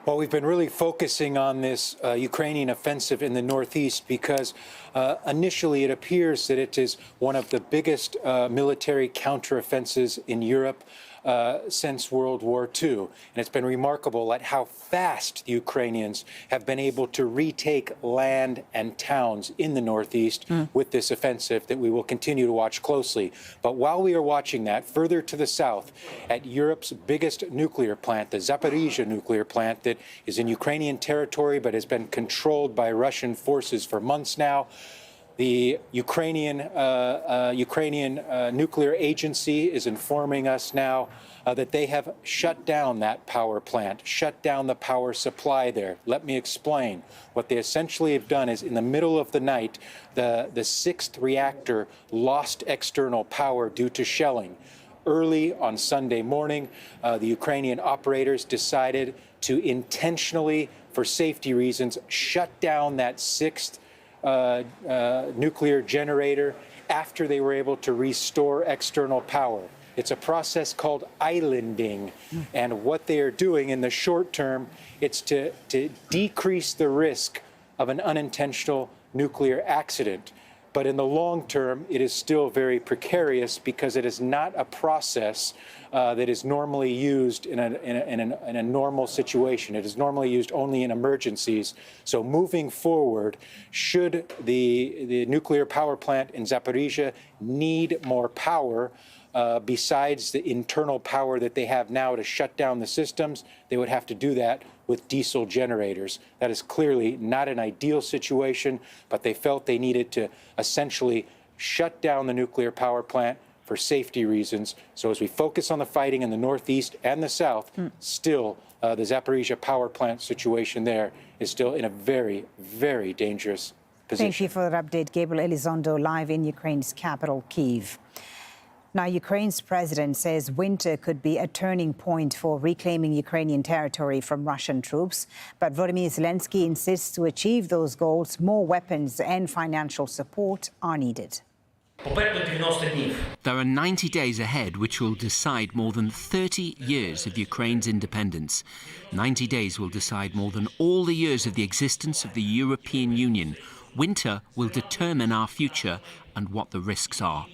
Well, we've been really focusing on this Ukrainian offensive in the northeast because initially it appears that it is one of the biggest military counteroffensives in Europe since World War II. And it's been remarkable at how fast the Ukrainians have been able to retake land and towns in the northeast with this offensive that we will continue to watch closely. But while we are watching that, further to the south, at Europe's biggest nuclear plant, the Zaporizhzhia nuclear plant that is in Ukrainian territory but has been controlled by Russian forces for months now, the Ukrainian nuclear agency is informing us now that they have shut down that power plant, shut down the power supply there. Let me explain. What they essentially have done is in the middle of the night, the sixth reactor lost external power due to shelling. Early on Sunday morning, the Ukrainian operators decided to intentionally, for safety reasons, shut down that sixth nuclear generator after they were able to restore external power. It's a process called islanding, and what they are doing in the short term, it's to decrease the risk of an unintentional nuclear accident. But in the long term, it is still very precarious because it is not a process that is normally used in a normal situation. It is normally used only in emergencies. So moving forward, should the nuclear power plant in Zaporizhzhia need more power, besides the internal power that they have now to shut down the systems, they would have to do that with diesel generators. That is clearly not an ideal situation, but they felt they needed to essentially shut down the nuclear power plant for safety reasons. So as we focus on the fighting in the northeast and the south, still the Zaporizhzhia power plant situation there is still in a very, very dangerous position. Thank you for that update, Gabriel Elizondo, live in Ukraine's capital, Kyiv. Now, Ukraine's president says winter could be a turning point for reclaiming Ukrainian territory from Russian troops. But Volodymyr Zelensky insists to achieve those goals, more weapons and financial support are needed. There are 90 days ahead which will decide more than 30 years of Ukraine's independence. 90 days will decide more than all the years of the existence of the European Union. Winter will determine our future and what the risks are.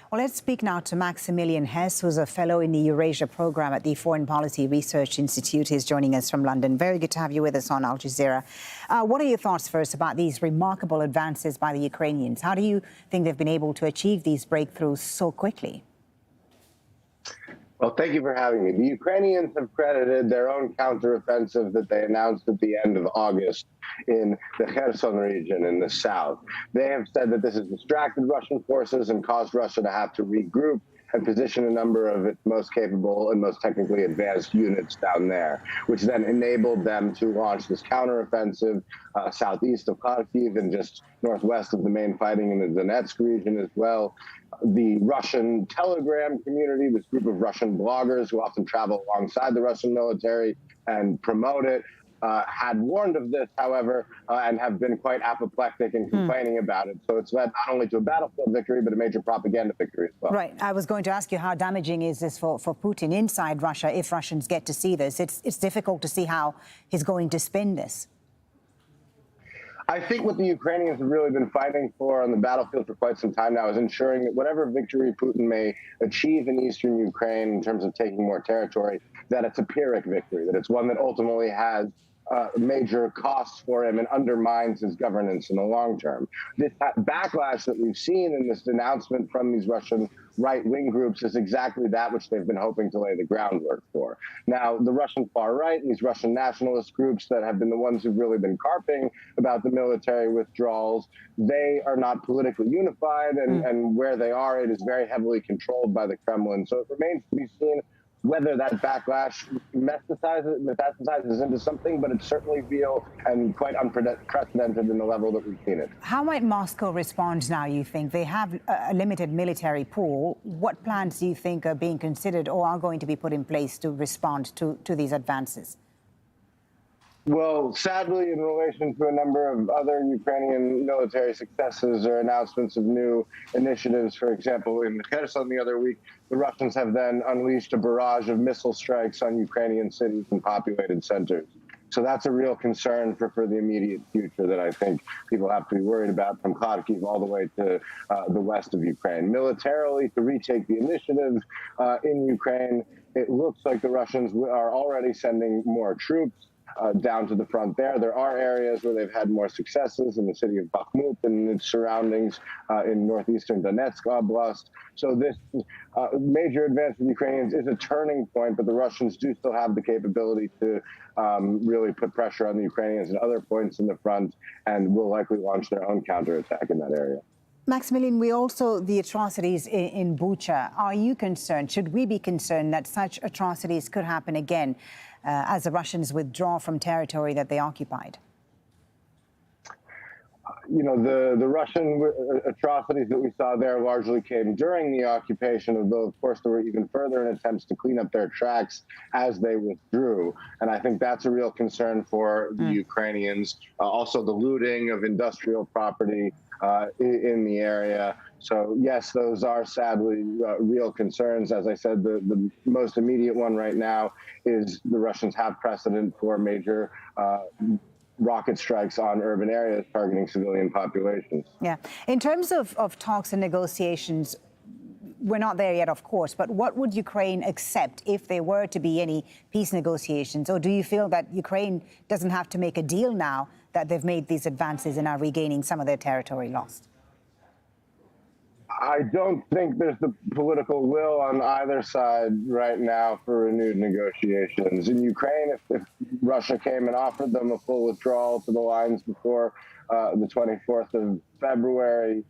Well, let's speak now to Maximilian Hess, who's a fellow in the Eurasia program at the Foreign Policy Research Institute. He's joining us from London. Very good to have you with us on Al Jazeera. What are your thoughts first about these remarkable advances by the Ukrainians? How do you think they've been able to achieve these breakthroughs so quickly? Well, thank you for having me. The Ukrainians have credited their own counteroffensive that they announced at the end of August in the Kherson region in the south. They have said that this has distracted Russian forces and caused Russia to have to regroup and position a number of its most capable and most technically advanced units down there, which then enabled them to launch this counteroffensive southeast of Kharkiv and just northwest of the main fighting in the Donetsk region as well. The Russian Telegram community, this group of Russian bloggers who often travel alongside the Russian military and promote it, had warned of this, however, and have been quite apoplectic in complaining about it. So it's led not only to a battlefield victory, but a major propaganda victory as well. Right. I was going to ask you, how damaging is this for Putin inside Russia if Russians get to see this? It's difficult to see how he's going to spin this. I think what the Ukrainians have really been fighting for on the battlefield for quite some time now is ensuring that whatever victory Putin may achieve in eastern Ukraine in terms of taking more territory, that it's a Pyrrhic victory, that it's one that ultimately has major costs for him and undermines his governance in the long term. This backlash that we've seen in this announcement from these Russian right-wing groups is exactly that which they've been hoping to lay the groundwork for. Now, the Russian far right, these Russian nationalist groups that have been the ones who've really been carping about the military withdrawals, they are not politically unified, and where they are, it is very heavily controlled by the Kremlin. So it remains to be seen whether that backlash metastasizes into something, but it's certainly real and quite unprecedented in the level that we've seen it. How might Moscow respond now, you think? They have a limited military pool. What plans do you think are being considered or are going to be put in place to respond to these advances? Well, sadly, in relation to a number of other Ukrainian military successes or announcements of new initiatives, for example, in Kherson the other week, the Russians have then unleashed a barrage of missile strikes on Ukrainian cities and populated centers. So that's a real concern for the immediate future that I think people have to be worried about, from Kharkiv all the way to the west of Ukraine. Militarily, to retake the initiative in Ukraine, it looks like the Russians are already sending more troops down to the front there. There are areas where they've had more successes in the city of Bakhmut and its surroundings in northeastern Donetsk Oblast. So this major advance of the Ukrainians is a turning point, but the Russians do still have the capability to really put pressure on the Ukrainians at other points in the front, and will likely launch their own counterattack in that area. Maximilian, the atrocities in Bucha, are you concerned, should we be concerned that such atrocities could happen again as the Russians withdraw from territory that they occupied? You know, the Russian atrocities that we saw there largely came during the occupation, although, of course, there were even further attempts to clean up their tracks as they withdrew. And I think that's a real concern for the Ukrainians. Also, the looting of industrial property in the area. So, yes, those are sadly real concerns. As I said, the most immediate one right now is the Russians have precedent for major rocket strikes on urban areas targeting civilian populations. Yeah. In terms of talks and negotiations, we're not there yet, of course, but what would Ukraine accept if there were to be any peace negotiations? Or do you feel that Ukraine doesn't have to make a deal now that they've made these advances and are regaining some of their territory lost? I don't think there's the political will on either side right now for renewed negotiations. In Ukraine, if Russia came and offered them a full withdrawal to the lines before the 24th of February,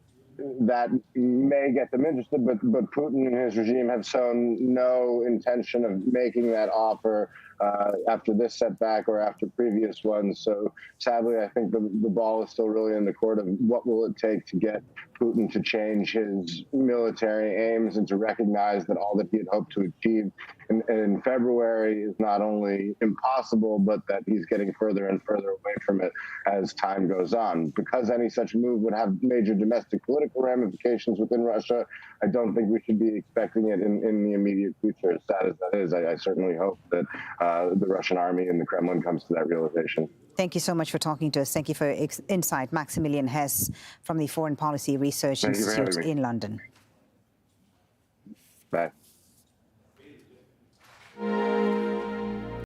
that may get them interested, but Putin and his regime have shown no intention of making that offer after this setback or after previous ones. So sadly, I think the ball is still really in the court of what will it take to get Putin to change his military aims and to recognize that all that he had hoped to achieve in February is not only impossible, but that he's getting further and further away from it as time goes on. Because any such move would have major domestic political ramifications within Russia, I don't think we should be expecting it in the immediate future. As sad as that is, I certainly hope that the Russian army and the Kremlin comes to that realization. Thank you so much for talking to us. Thank you for your insight. Maximilian Hess from the Foreign Policy Research Institute in London. Bye.